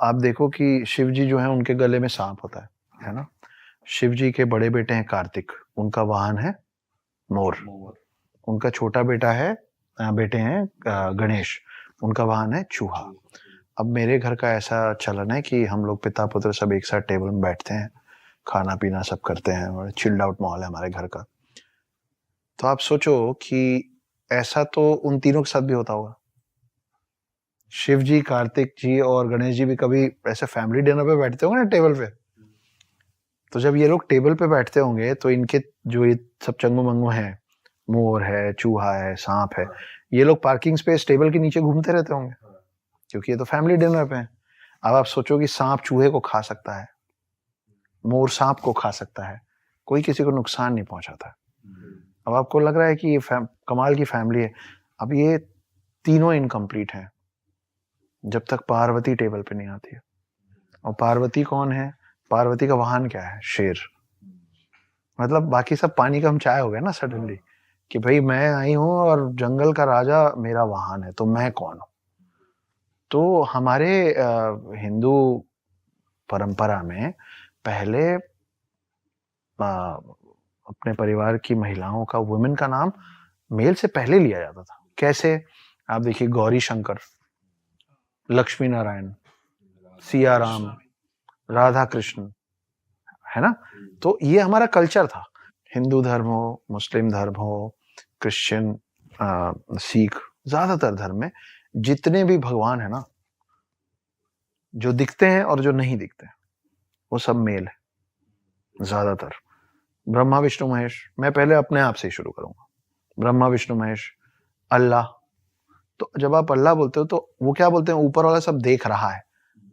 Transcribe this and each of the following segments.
आप देखो कि शिव जी जो है उनके गले में सांप होता है ना। शिव जी के बड़े बेटे हैं कार्तिक, उनका वाहन है मोर। उनका छोटा बेटा है बेटे हैं गणेश, उनका वाहन है चूहा। अब मेरे घर का ऐसा चलन है कि हम लोग पिता पुत्र सब एक साथ टेबल में बैठते हैं, खाना पीना सब करते हैं और चिल्ड आउट माहौल है हमारे घर का। तो आप सोचो कि ऐसा तो उन तीनों के साथ भी होता होगा। शिव जी, कार्तिक जी और गणेश जी भी कभी ऐसे फैमिली डिनर पे बैठते होंगे ना टेबल पे। तो जब ये लोग टेबल पे बैठते होंगे तो इनके जो ये सब चंगू मंगू हैं, मोर है, चूहा है, सांप है, ये लोग पार्किंग स्पेस टेबल के नीचे घूमते रहते होंगे, क्योंकि ये तो फैमिली डिनर पे है। अब आप सोचो कि सांप चूहे को खा सकता है, मोर सांप को खा सकता है, कोई किसी को नुकसान नहीं पहुंचाता। अब आपको लग रहा है कि ये कमाल की फैमिली है। अब ये तीनों इनकम्प्लीट हैं जब तक पार्वती टेबल पे नहीं आती है। और पार्वती कौन है? पार्वती का वाहन क्या है? शेर। मतलब बाकी सब पानी कम चाय हो गया ना सडनली, कि भाई मैं आई हूं और जंगल का राजा मेरा वाहन है, तो मैं कौन हूं? तो हमारे हिंदू परंपरा में पहले अपने परिवार की महिलाओं का, वुमेन का नाम मेल से पहले लिया जाता था। कैसे? आप देखिए, गौरी शंकर, लक्ष्मी नारायण, सिया राम, राधा कृष्ण, है ना। तो ये हमारा कल्चर था। हिंदू धर्म हो, मुस्लिम धर्म हो, क्रिश्चियन, सिख, ज्यादातर धर्म में जितने भी भगवान है ना, जो दिखते हैं और जो नहीं दिखते हैं, वो सब मेल है ज्यादातर। ब्रह्मा विष्णु महेश, मैं पहले अपने आप से ही शुरू करूंगा। ब्रह्मा विष्णु महेश, अल्लाह। तो जब आप अल्लाह बोलते हो तो वो क्या बोलते हैं? ऊपर वाला सब देख रहा है,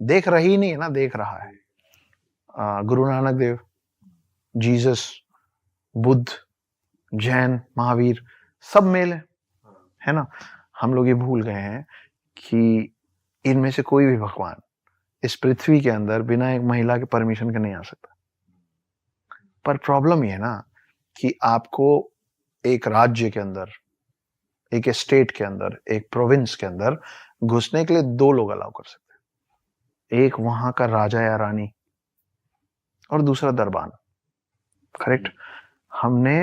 देख रही नहीं है ना, देख रहा है। गुरु नानक देव, जीसस, बुद्ध, जैन, महावीर, सब मेल है ना। हम लोग ये भूल गए हैं कि इनमें से कोई भी भगवान इस पृथ्वी के अंदर बिना एक महिला के परमिशन के नहीं आ सकता। पर प्रॉब्लम ये है ना कि आपको एक राज्य के अंदर, एक स्टेट के अंदर, एक प्रोविंस के अंदर घुसने के लिए दो लोग अलाउ कर सकते हैं। एक वहां का राजा या रानी और दूसरा दरबान। करेक्ट। हमने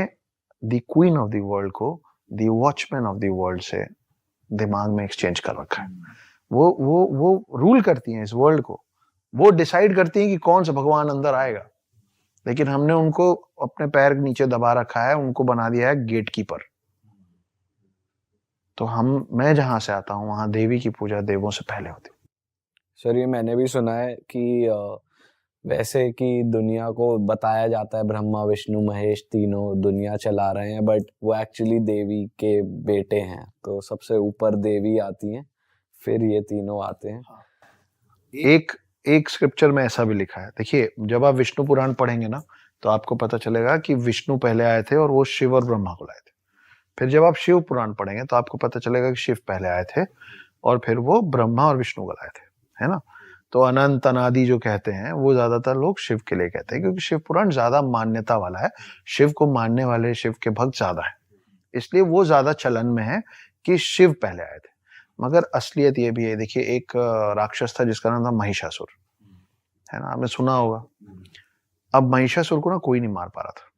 the queen of the world को the watchman of the world से दिमाग में एक्सचेंज कर रखा है। वो रूल करती हैं इस वर्ल्ड को, वो डिसाइड करती हैं कि कौन सा भगवान अंदर आएगा, लेकिन हमने उनको अपने पैर के नीचे दबा रखा है, उनको बना दिया है गेट कीपर। तो मैं जहां से आता हूं वहां देवी की पूजा देवों से पहले होती है। सर, ये मैंने भी सुना है कि वैसे कि दुनिया को बताया जाता है ब्रह्मा विष्णु महेश तीनों दुनिया चला रहे हैं, बट वो एक्चुअली देवी के बेटे हैं। तो सबसे ऊपर देवी आती हैं, फिर ये तीनों आते हैं। एक स्क्रिप्चर में ऐसा भी लिखा है। देखिए, जब आप विष्णु पुराण पढ़ेंगे ना तो आपको पता चलेगा कि विष्णु पहले आए थे और वो शिव और ब्रह्मा को लाए थे। फिर जब आप शिव पुराण पढ़ेंगे तो आपको पता चलेगा कि शिव पहले आए थे और फिर वो ब्रह्मा और विष्णु को लाए थे, है ना। तो अनंत अनादि जो कहते हैं वो ज्यादातर लोग शिव के लिए कहते हैं, क्योंकि शिव पुराण ज्यादा मान्यता वाला है, शिव को मानने वाले, शिव के भक्त ज्यादा है, इसलिए वो ज्यादा चलन में है कि शिव पहले आए थे। मगर असलियत ये भी है। देखिए, एक राक्षस था जिसका नाम था महिषासुर, है ना, आपने सुना होगा। अब महिषासुर को ना कोई नहीं मार पा रहा था,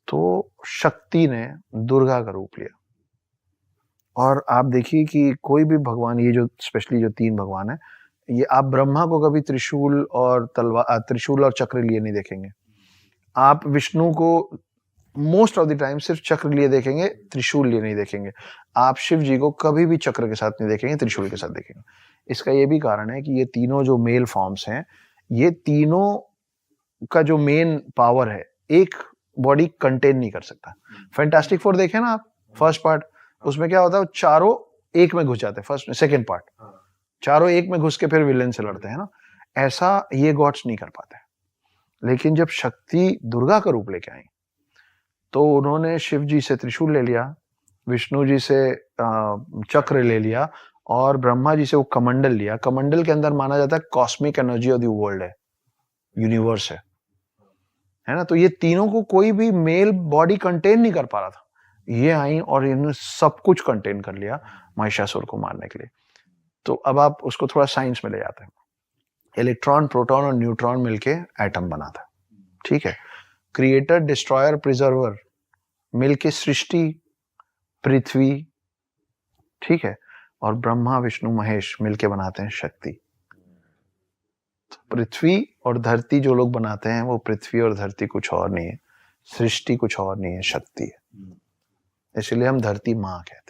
तो शक्ति ने दुर्गा का रूप लिया। और आप देखिए कि कोई भी भगवान, ये जो स्पेशली जो तीन भगवान है, ये आप ब्रह्मा को कभी त्रिशूल और तलवार, त्रिशूल और चक्र लिए नहीं देखेंगे। आप विष्णु को मोस्ट ऑफ द टाइम सिर्फ चक्र लिए देखेंगे, त्रिशूल लिए नहीं देखेंगे। आप शिव जी को कभी भी चक्र के साथ नहीं देखेंगे, त्रिशूल के साथ देखेंगे। इसका ये भी कारण है कि ये तीनों जो मेल फॉर्म्स हैं, ये तीनों का जो मेन पावर है, एक बॉडी कंटेन नहीं कर सकता। फैंटास्टिक फोर देखें ना आप, फर्स्ट पार्ट, उसमें क्या होता है, चारों एक में घुस जाते हैं। फर्स्ट सेकंड पार्ट, चारों एक में घुस के फिर विलेन से लड़ते हैं ना। ऐसा ये गॉड्स नहीं कर पाते। लेकिन जब शक्ति दुर्गा का रूप लेके आई तो उन्होंने शिव जी से त्रिशूल ले लिया, विष्णु जी से चक्र ले लिया और ब्रह्मा जी से वो कमंडल लिया। कमंडल के अंदर माना जाता है cosmic energy of the world है, यूनिवर्स है ना। तो ये तीनों को कोई भी मेल बॉडी कंटेन नहीं कर पा रहा था। ये आई और इन्होंने सब कुछ कंटेन कर लिया महिषासुर को मारने के लिए। तो अब आप उसको थोड़ा साइंस में ले जाते हैं। इलेक्ट्रॉन, प्रोटॉन और न्यूट्रॉन मिलके एटम बनाता है, ठीक है। क्रिएटर, डिस्ट्रॉयर, प्रिजर्वर मिलके सृष्टि, पृथ्वी, ठीक है। और ब्रह्मा, विष्णु, महेश मिलके बनाते हैं शक्ति। तो पृथ्वी और धरती जो लोग बनाते हैं वो पृथ्वी और धरती कुछ और नहीं है, सृष्टि कुछ और नहीं है, शक्ति है। इसलिए हम धरती माँ कहते हैं।